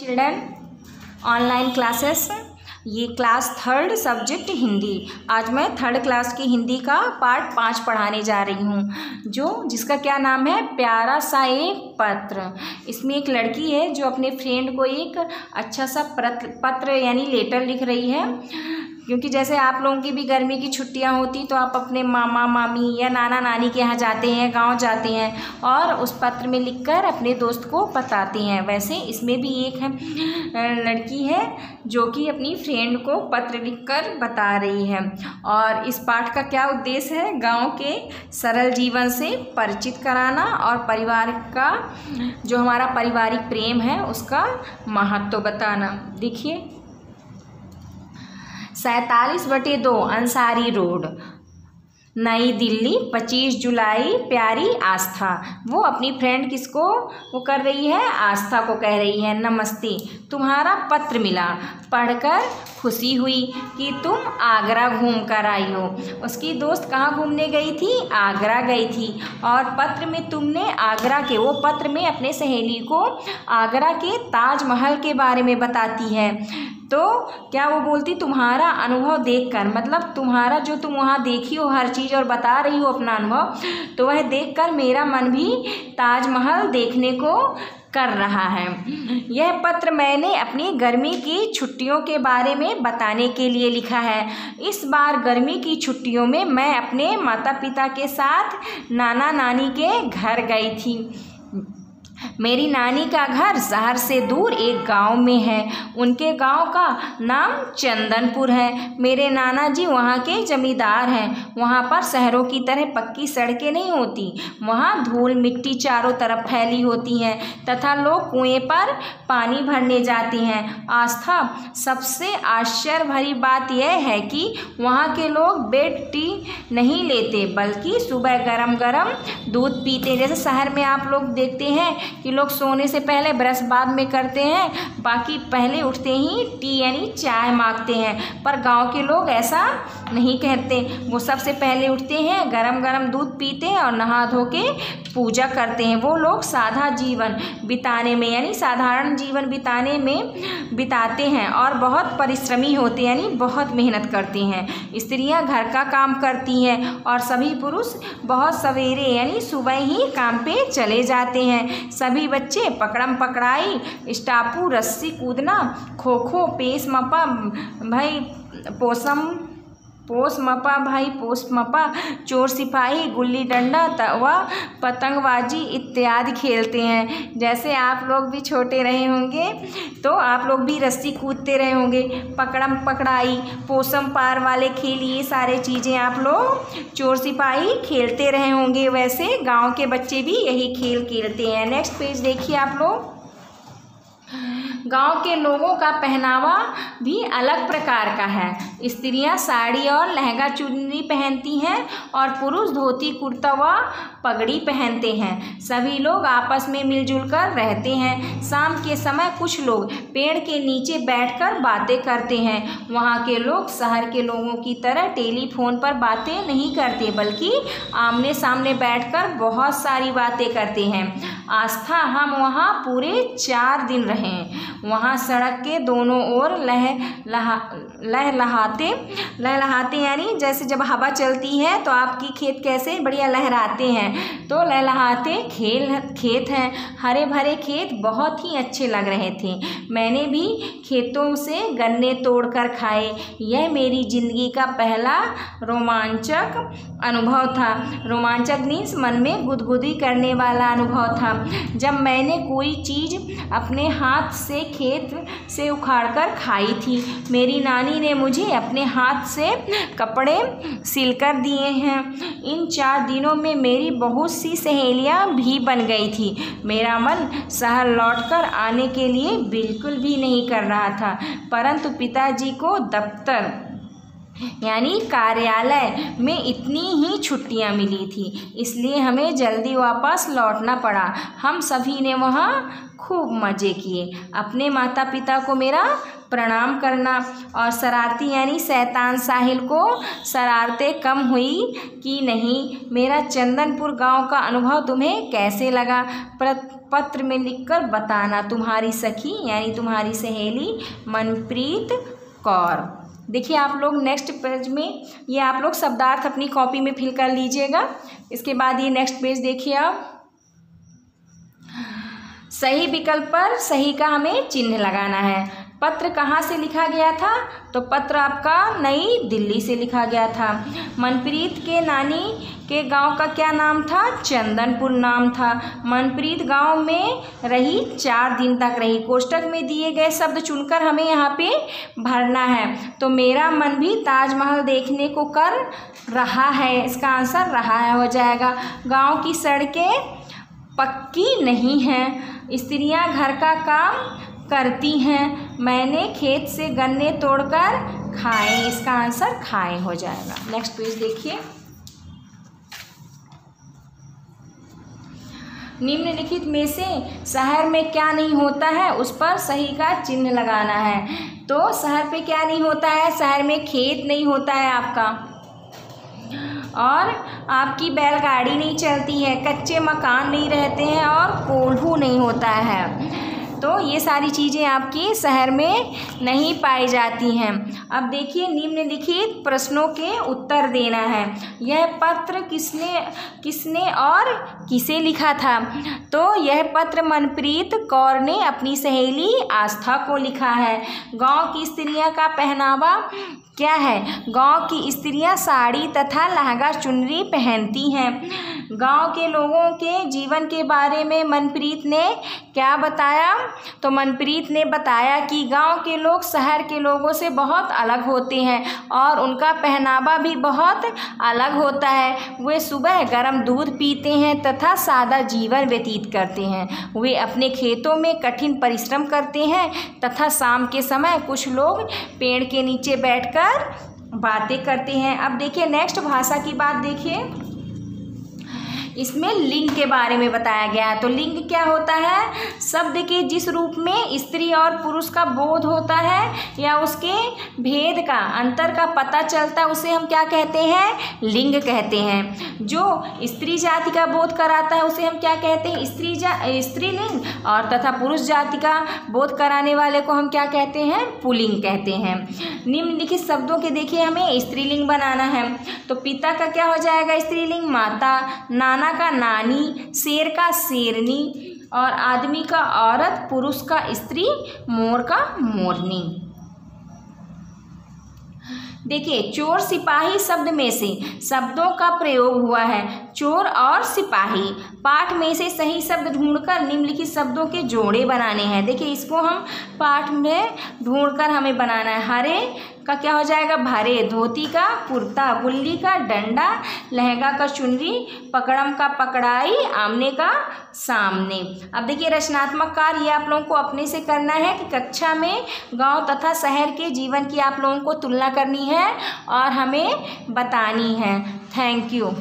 Children, online classes. ये class 3rd subject Hindi. आज मैं 3rd क्लास की हिंदी का पार्ट 5 पढ़ाने जा रही हूँ, जिसका क्या नाम है, प्यारा सा एक पत्र। इसमें एक लड़की है जो अपने फ्रेंड को एक अच्छा सा पत्र यानी लेटर लिख रही है। क्योंकि जैसे आप लोगों की भी गर्मी की छुट्टियां होती तो आप अपने मामा मामी या नाना नानी के यहाँ जाते हैं, गांव जाते हैं और उस पत्र में लिखकर अपने दोस्त को बताते हैं। वैसे इसमें भी एक लड़की है जो कि अपनी फ्रेंड को पत्र लिखकर बता रही है। और इस पाठ का क्या उद्देश्य है, गांव के सरल जीवन से परिचित कराना और परिवार का जो हमारा पारिवारिक प्रेम है उसका महत्व बताना। देखिए, 47/2 अंसारी रोड, नई दिल्ली, 25 जुलाई। प्यारी आस्था। वो अपनी फ्रेंड किसको वो कर रही है, आस्था को कह रही है, नमस्ते, तुम्हारा पत्र मिला, पढ़कर खुशी हुई कि तुम आगरा घूम कर आई हो। उसकी दोस्त कहाँ घूमने गई थी, आगरा गई थी। और पत्र में तुमने वो पत्र में अपने सहेली को आगरा के ताजमहल के बारे में बताती है। तो क्या वो बोलती, तुम्हारा अनुभव देखकर, मतलब तुम्हारा जो तुम वहाँ देखी हो हर चीज़ और बता रही हो अपना अनुभव, तो वह देखकर मेरा मन भी ताजमहल देखने को कर रहा है। यह पत्र मैंने अपनी गर्मी की छुट्टियों के बारे में बताने के लिए लिखा है। इस बार गर्मी की छुट्टियों में मैं अपने माता पिता के साथ नाना नानी के घर गई थी। मेरी नानी का घर शहर से दूर एक गांव में है। उनके गांव का नाम चंदनपुर है। मेरे नाना जी वहाँ के जमींदार हैं। वहाँ पर शहरों की तरह पक्की सड़कें नहीं होती। वहाँ धूल मिट्टी चारों तरफ फैली होती है तथा लोग कुएं पर पानी भरने जाते हैं। आस्था, सबसे आश्चर्य भरी बात यह है कि वहाँ के लोग बेड टी नहीं लेते, बल्कि सुबह गरम गरम दूध पीते। जैसे शहर में आप लोग देखते हैं कि लोग सोने से पहले ब्रश बाद में करते हैं, बाकी पहले उठते ही टी यानी चाय मांगते हैं। पर गांव के लोग ऐसा नहीं कहते। वो सबसे पहले उठते हैं, गरम गरम दूध पीते हैं और नहा धो के पूजा करते हैं। वो लोग सादा जीवन बिताने में यानी साधारण जीवन बिताते हैं और बहुत परिश्रमी होते हैं, यानी बहुत मेहनत करते हैं। स्त्रियां घर का काम करती हैं और सभी पुरुष बहुत सवेरे यानी सुबह ही काम पे चले जाते हैं। सभी बच्चे पकड़म पकड़ाई, स्टापू, रस्सी कूदना, खो खो, पोस मपा, चोर सिपाही, गुल्ली डंडा व पतंगबाजी इत्यादि खेलते हैं। जैसे आप लोग भी छोटे रहे होंगे तो आप लोग भी रस्सी कूदते रहे होंगे, पकड़म पकड़ाई, पोसम पार वाले खेल, ये सारे चीज़ें आप लोग चोर सिपाही खेलते रहे होंगे। वैसे गांव के बच्चे भी यही खेल खेलते हैं। नेक्स्ट पेज देखिए आप लोग। गांव के लोगों का पहनावा भी अलग प्रकार का है। स्त्रियां साड़ी और लहंगा चुन्नी पहनती हैं और पुरुष धोती कुर्ता व पगड़ी पहनते हैं। सभी लोग आपस में मिलजुल कर रहते हैं। शाम के समय कुछ लोग पेड़ के नीचे बैठकर बातें करते हैं। वहाँ के लोग शहर के लोगों की तरह टेलीफोन पर बातें नहीं करते, बल्कि आमने सामने बैठकर बहुत सारी बातें करते हैं। आस्था, हम वहाँ पूरे 4 दिन रहे। वहाँ सड़क के दोनों ओर लहलहाते यानी जैसे जब हवा चलती है तो आपकी खेत कैसे बढ़िया लहराते हैं, तो लहलहाते खेत हैं। हरे भरे खेत बहुत ही अच्छे लग रहे थे। मैंने भी खेतों से गन्ने तोड़कर खाए। यह मेरी जिंदगी का पहला रोमांचक अनुभव था। रोमांचक मीन्स मन में गुदगुदी करने वाला अनुभव था, जब मैंने कोई चीज़ अपने हाथ से खेत से उखाड़कर खाई थी। मेरी नानी ने मुझे अपने हाथ से कपड़े सिलकर दिए हैं। इन 4 दिनों में मेरी बहुत सी सहेलियां भी बन गई थी। मेरा मन शहर लौटकर आने के लिए बिल्कुल भी नहीं कर रहा था, परंतु पिताजी को दफ्तर यानी कार्यालय में इतनी ही छुट्टियां मिली थी, इसलिए हमें जल्दी वापस लौटना पड़ा। हम सभी ने वहाँ खूब मज़े किए। अपने माता पिता को मेरा प्रणाम करना। और शरारती यानी शैतान साहिल को शरारतें कम हुई कि नहीं। मेरा चंदनपुर गांव का अनुभव तुम्हें कैसे लगा, पत्र में लिखकर बताना। तुम्हारी सखी यानी तुम्हारी सहेली मनप्रीत कौर। देखिए आप लोग नेक्स्ट पेज में ये आप लोग शब्दार्थ अपनी कॉपी में फिल कर लीजिएगा। इसके बाद ये नेक्स्ट पेज देखिए आप। सही विकल्प पर सही का हमें चिन्ह लगाना है। पत्र कहाँ से लिखा गया था, तो पत्र आपका नई दिल्ली से लिखा गया था। मनप्रीत के नानी के गांव का क्या नाम था, चंदनपुर नाम था। मनप्रीत गांव में रही 4 दिन तक रही। कोष्टक में दिए गए शब्द चुनकर हमें यहाँ पे भरना है। तो मेरा मन भी ताजमहल देखने को कर रहा है, इसका आंसर रहा है हो जाएगा। गाँव की सड़कें पक्की नहीं हैं, स्त्रियां घर का काम करती हैं। मैंने खेत से गन्ने तोड़कर खाए, इसका आंसर खाए हो जाएगा। नेक्स्ट पेज देखिए। निम्नलिखित में से शहर में क्या नहीं होता है, उस पर सही का चिन्ह लगाना है। तो शहर पे क्या नहीं होता है, शहर में खेत नहीं होता है आपका, और आपकी बैलगाड़ी नहीं चलती है, कच्चे मकान नहीं रहते हैं, और कोल्हू नहीं होता है। तो ये सारी चीज़ें आपकी शहर में नहीं पाई जाती हैं। अब देखिए निम्नलिखित प्रश्नों के उत्तर देना है। यह पत्र किसने और किसे लिखा था, तो यह पत्र मनप्रीत कौर ने अपनी सहेली आस्था को लिखा है। गांव की स्त्रियां का पहनावा क्या है, गांव की स्त्रियां साड़ी तथा लहंगा चुनरी पहनती हैं। गांव के लोगों के जीवन के बारे में मनप्रीत ने क्या बताया, तो मनप्रीत ने बताया कि गांव के लोग शहर के लोगों से बहुत अलग होते हैं और उनका पहनावा भी बहुत अलग होता है। वे सुबह गर्म दूध पीते हैं तथा सादा जीवन व्यतीत करते हैं। वे अपने खेतों में कठिन परिश्रम करते हैं तथा शाम के समय कुछ लोग पेड़ के नीचे बैठकर बातें करते हैं। अब देखिए नेक्स्ट भाषा की बात देखिए। इसमें लिंग के बारे में बताया गया है। तो लिंग क्या होता है, शब्द के जिस रूप में स्त्री और पुरुष का बोध होता है या उसके भेद का अंतर का पता चलता है, उसे हम क्या कहते हैं, लिंग कहते हैं। जो स्त्री जाति का बोध कराता है उसे हम क्या कहते हैं, स्त्रीलिंग, और तथा पुरुष जाति का बोध कराने वाले को हम क्या कहते हैं, पुल्लिंग कहते हैं। निम्नलिखित शब्दों के देखिए हमें स्त्रीलिंग बनाना है। तो पिता का क्या हो जाएगा स्त्रीलिंग, माता, नाना का नानी, शेर का शेरनी, और आदमी का औरत, पुरुष का स्त्री, मोर का मोरनी। देखिए चोर सिपाही शब्द में से शब्दों का प्रयोग हुआ है, चोर और सिपाही। पाठ में से सही शब्द ढूंढकर निम्नलिखित शब्दों के जोड़े बनाने हैं। देखिए इसको हम पाठ में ढूंढकर हमें बनाना है। हरे का क्या हो जाएगा, भरे, धोती का कुर्ता, गुल्ली का डंडा, लहंगा का चुनरी, पकड़म का पकड़ाई, आमने का सामने। अब देखिए रचनात्मक कार्य आप लोगों को अपने से करना है कि कक्षा में गांव तथा शहर के जीवन की आप लोगों को तुलना करनी है और हमें बतानी है। Thank you.